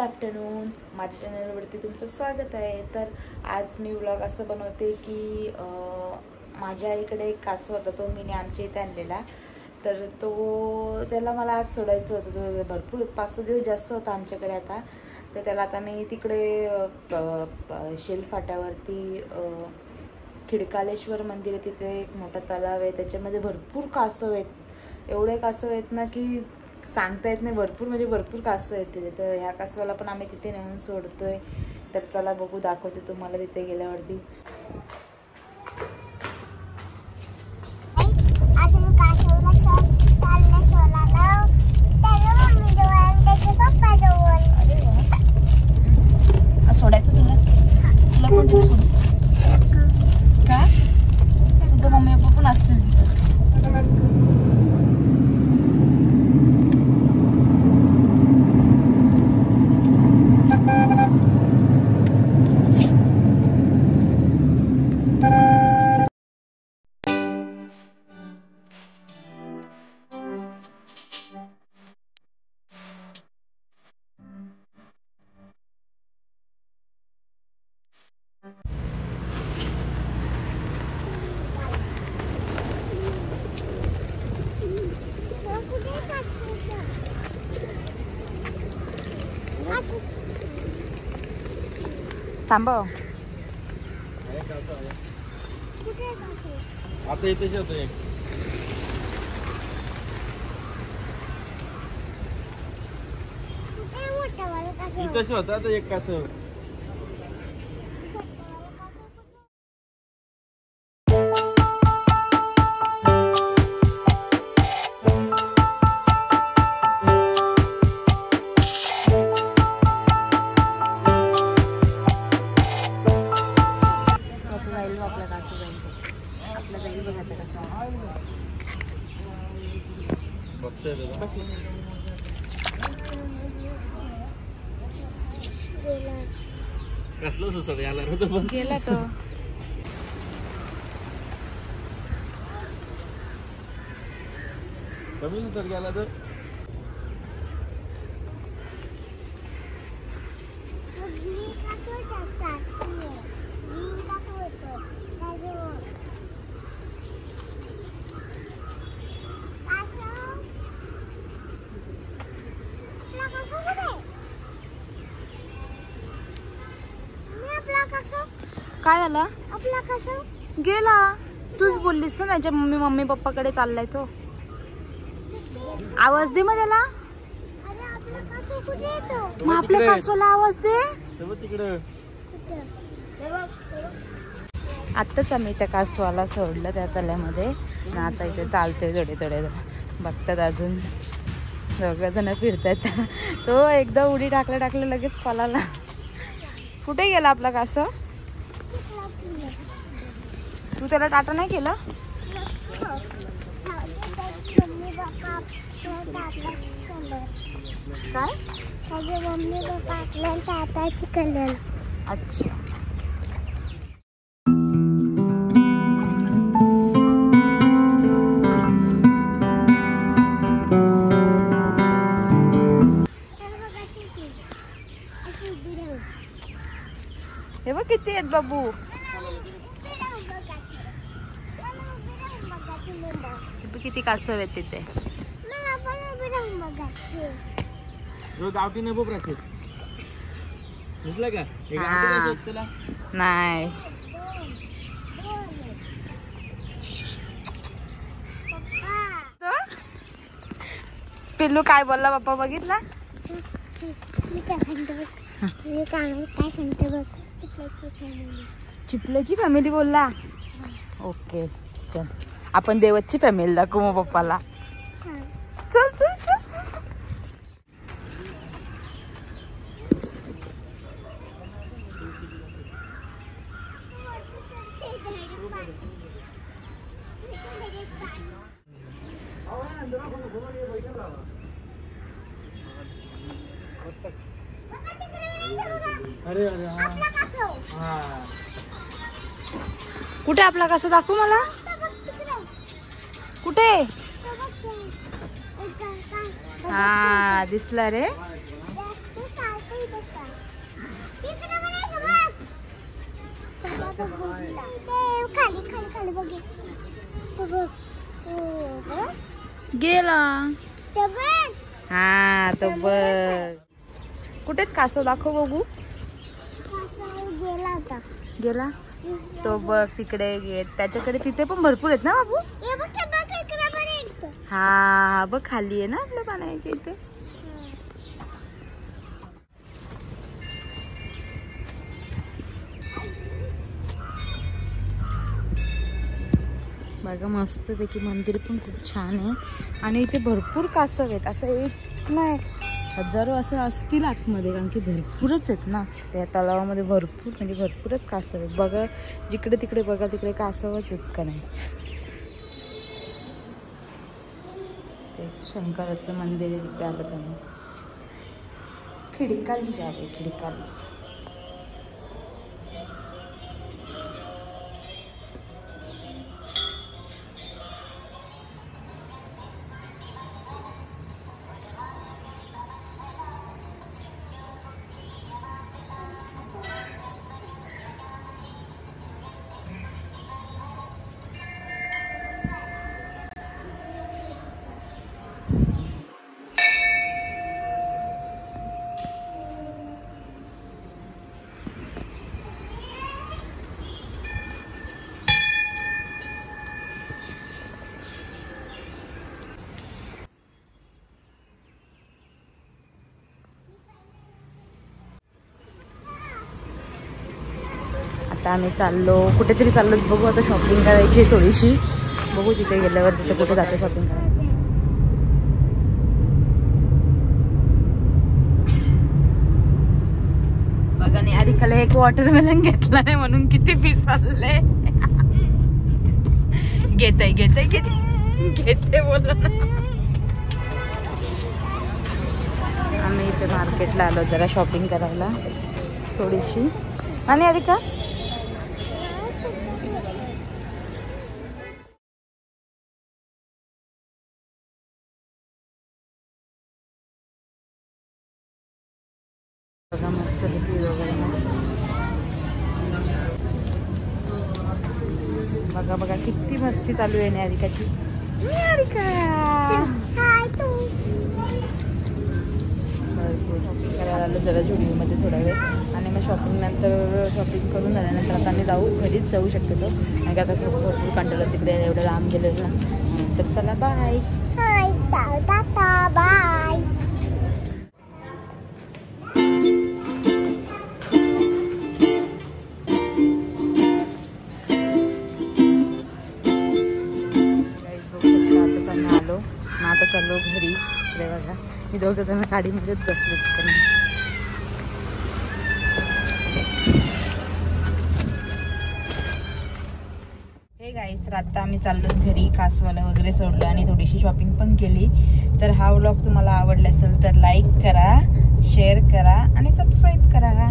Afternoon. माझ्या चॅनलवरती तुमचं स्वागत आहे. तर आज मी व्लॉग असं बनवते की माझ्या इकडे एक कासव होता, तो मी आमच्या इथे आणलेला. तर त्याला मला आज सोडायचं होतं. तो भरपूर 5-6 दिवस जास्त होता आमच्याकडे आता. तर त्याला आता मी तिकडे शेल फाट्यावरती खिडकालेश्वर मंदिर आहे, तिथे एक मोठा तलाव आहे, त्याच्यामध्ये भरपूर कासव आहेत. एवढे कासव आहेत ना की सांगता येत नाही. भरपूर म्हणजे भरपूर कासव आहेत तिथे. तर ह्या कासवाला पण आम्ही तिथे नेऊन सोडतोय. तर चला बघू, दाखवते तुम्हाला तिथे गेल्यावरती. सोडायचं तुला पण सोड का? तुझं मम्मी पप्पा पण असतील. थांबव. आता इथेच होतो एक. इथेच होता तर एक कासव. कसलं सुसड याला पण गेला तो. कमी सुसड गेला तर काय झालं? आपला कासव गेला. तूच बोललीस ना त्याच्या मम्मी पप्पाकडे चाललाय तो. आवाज दे मग त्याला. मग आपल्या कासवाला आवाज दे. आत्ताच आम्ही त्या कासवाला सोडलं त्या तल्यामध्ये. आता इथे चालतोय थोडे थोडे बघतात. अजून 2 जण फिरतात. तो एकदा उडी टाकलं लगेच पळाला. कुठे गेला आपला कासव? तू त्याला टाटा नाही केलं? काय? मम्मी पप्पा आपल्याला टाटाच केलं. अच्छा. हे बघ किती आहेत बाबू. किती कासव आहेत तिथे. गावठी नाही बघ राहते. दिसला का? नाही. पिल्लू काय बोलला पप्पा बघितला? चिपल्याची फॅमिली बोलला. ओके चल, आपण देवची फॅमिली दाखवू मग पप्पाला. चल चल चल. अरे अरे कुठे आपला कासव दाखवू मला. कुठे? हा दिसला रे. गेला हा तो बघ. कुठे कासव दाखव बघू. गेला तो बघ तिकडे गेट त्याच्याकडे तिथे पण भरपूर आहेत ना बाबू. हा बघ खाली आहे ना आपल्या पाण्याच्या इथे. बघा मस्तपैकी मंदिर पण खूप छान आहे आणि इथे भरपूर कासव आहेत. असं एक नाही हजारो असं असतील आतमध्ये कारण की भरपूरच आहेत ना त्या तलावामध्ये. भरपूर म्हणजे भरपूरच कासव आहेत. बघा जिकडे तिकडे बघा तिकडे कासवच आहेत का नाही. ते शंकराचं मंदिर आहे तिथे आलं त्यांनी. खिडकाली गाव आहे खिडकाली. आता आम्ही चाललो कुठेतरी चाललो बघू. आता शॉपिंग करायची थोडीशी. बघू तिथे गेल्यावर तिथे कुठे जातो शॉपिंग करायला. बघा नाही आरिकाला एक वॉटरमेलन घेतला नाही म्हणून किती पिसालले. घेते बोल. आम्ही इथे मार्केटला आलो जरा शॉपिंग करायला थोडीशी. आणि आरिका बघा मस्त बघा बघा किती मस्ती चालू आहे निहारिकाची. शॉपिंग करायला आलो जरा जुडिओमध्ये थोडा वेळ आणि मग शॉपिंग नंतर शॉपिंग करून झाल्यानंतर आता आम्ही घरीच जाऊ शकतो. आणि आता खूप भरपूर कंटाळलं तिकडे एवढं लांब गेलेलं ना. तर चला बाय बाय. आता चाललो घरी. इकडे बघा मी दोघं जण गाडीमध्येच बसलो. हे गाईस तर आता आम्ही चाललो घरी. कासवाला वगैरे सोडलं आणि थोडीशी शॉपिंग पण केली. तर हा व्लॉग तुम्हाला आवडला असेल तर लाईक करा, शेअर करा आणि सबस्क्राईब करा.